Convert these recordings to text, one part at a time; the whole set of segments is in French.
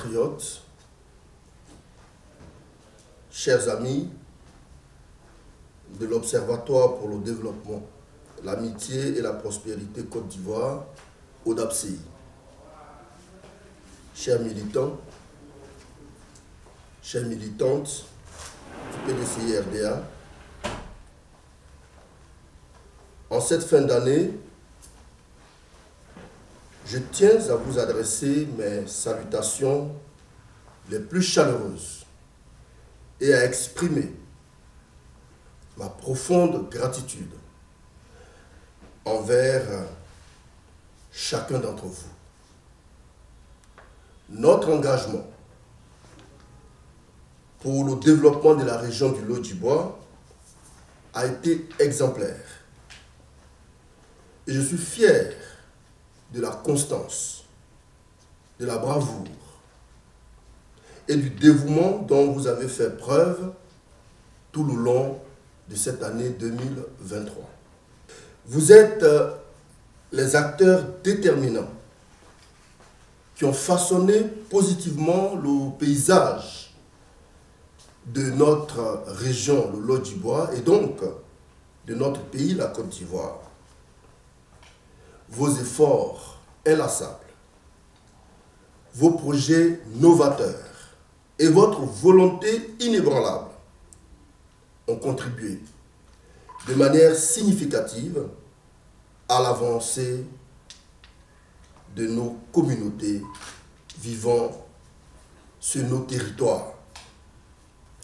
compatriotes, chers amis de l'Observatoire pour le développement, l'amitié et la prospérité Côte d'Ivoire, ODAPCI, chers militants, chères militantes du PDCI RDA, en cette fin d'année, je tiens à vous adresser mes salutations les plus chaleureuses et à exprimer ma profonde gratitude envers chacun d'entre vous. Notre engagement pour le développement de la région du Lot-du-Bois a été exemplaire. Et je suis fier de la constance, de la bravoure et du dévouement dont vous avez fait preuve tout le long de cette année 2023. Vous êtes les acteurs déterminants qui ont façonné positivement le paysage de notre région, le Lot-du-Bois, et donc de notre pays, la Côte d'Ivoire. Vos efforts inlassables, vos projets novateurs et votre volonté inébranlable ont contribué de manière significative à l'avancée de nos communautés vivant sur nos territoires.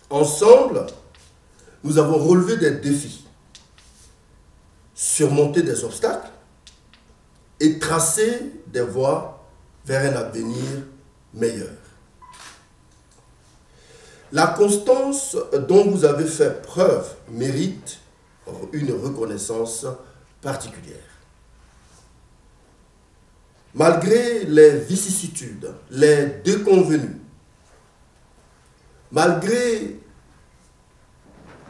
Ensemble, nous avons relevé des défis, surmonté des obstacles et tracé des voies vers un avenir meilleur. La constance dont vous avez fait preuve mérite une reconnaissance particulière. Malgré les vicissitudes, les déconvenues, malgré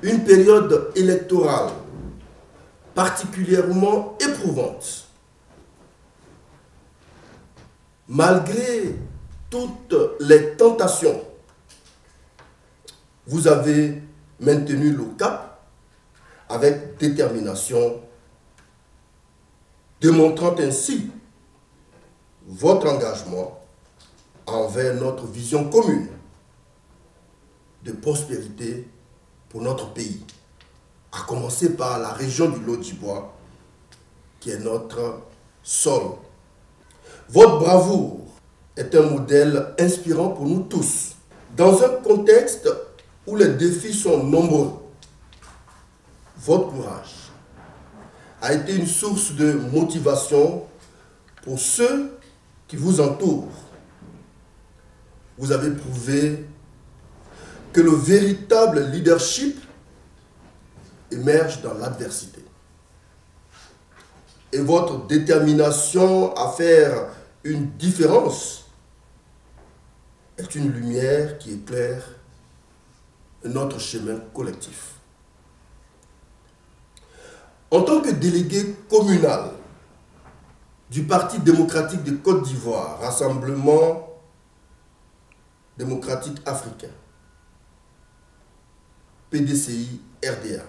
une période électorale particulièrement éprouvante, malgré toutes les tentations, vous avez maintenu le cap avec détermination, démontrant ainsi votre engagement envers notre vision commune de prospérité pour notre pays, à commencer par la région du Lot-du-Bois, qui est notre sol. Votre bravoure est un modèle inspirant pour nous tous. Dans un contexte où les défis sont nombreux, votre courage a été une source de motivation pour ceux qui vous entourent. Vous avez prouvé que le véritable leadership émerge dans l'adversité. Et votre détermination à faire une différence est une lumière qui éclaire notre chemin collectif. En tant que délégué communal du Parti démocratique de Côte d'Ivoire, Rassemblement démocratique africain, PDCI RDA,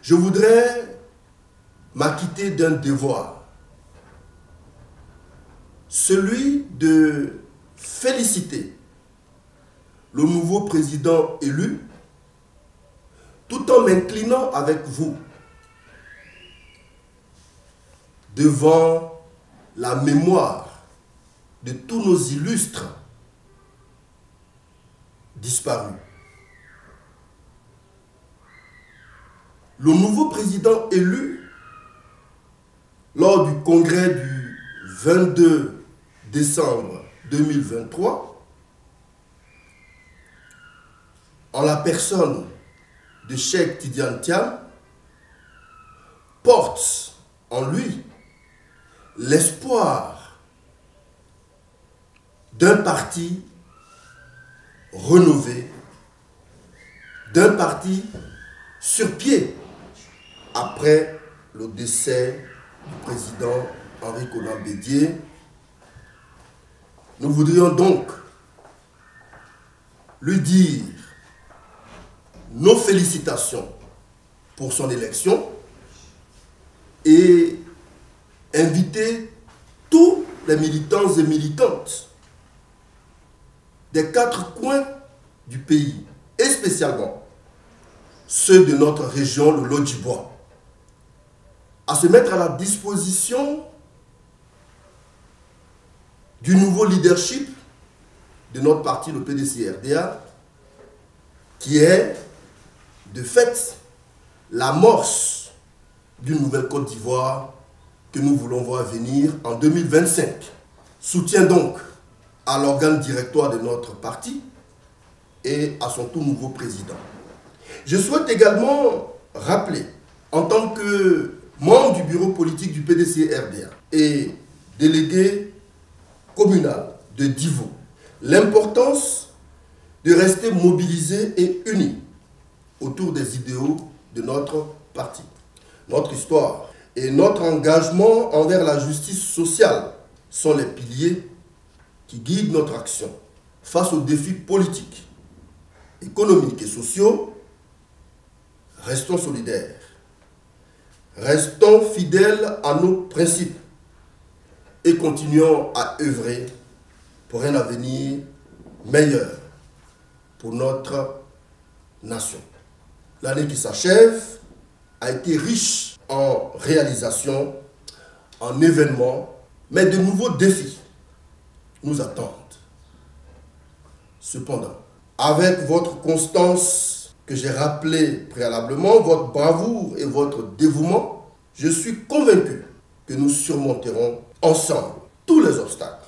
je voudrais m'acquitter d'un devoir, celui de féliciter le nouveau président élu, tout en m'inclinant avec vous devant la mémoire de tous nos illustres disparus. Le nouveau président élu, lors du congrès du 22 décembre 2023, en la personne de Cheikh Tidiane Thiam, porte en lui l'espoir d'un parti renouvelé, d'un parti sur pied après le décès du président Henri Konan Bédié Nous voudrions donc lui dire nos félicitations pour son élection et inviter tous les militants et militantes des 4 coins du pays, et spécialement ceux de notre région, le Lodjibois, à se mettre à la disposition du nouveau leadership de notre parti, le PDC-RDA, qui est de fait l'amorce d'une nouvelle Côte d'Ivoire que nous voulons voir venir en 2025. Soutien donc à l'organe directoire de notre parti et à son tout nouveau président. Je souhaite également rappeler, en tant que membre du bureau politique du PDC-RDA et délégué communal de Divo, l'importance de rester mobilisés et unis autour des idéaux de notre parti. Notre histoire et notre engagement envers la justice sociale sont les piliers qui guident notre action face aux défis politiques, économiques et sociaux. Restons solidaires, restons fidèles à nos principes et continuons à œuvrer pour un avenir meilleur pour notre nation. L'année qui s'achève a été riche en réalisations, en événements, mais de nouveaux défis nous attendent. Cependant, avec votre constance que j'ai rappelée préalablement, votre bravoure et votre dévouement, je suis convaincu que nous surmonterons ensemble tous les obstacles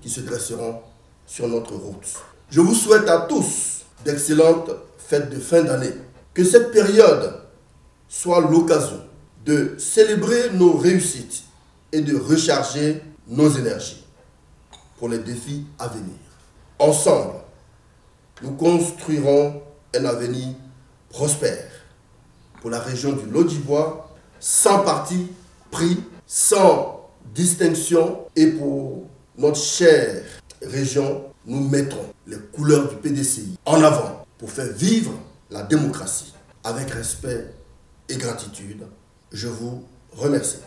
qui se dresseront sur notre route. Je vous souhaite à tous d'excellentes fêtes de fin d'année. Que cette période soit l'occasion de célébrer nos réussites et de recharger nos énergies pour les défis à venir. Ensemble, nous construirons un avenir prospère pour la région du Lodjibois, sans parti pris, sans distinction, et pour notre chère région, nous mettrons les couleurs du PDCI en avant pour faire vivre la démocratie avec respect et gratitude. Je vous remercie.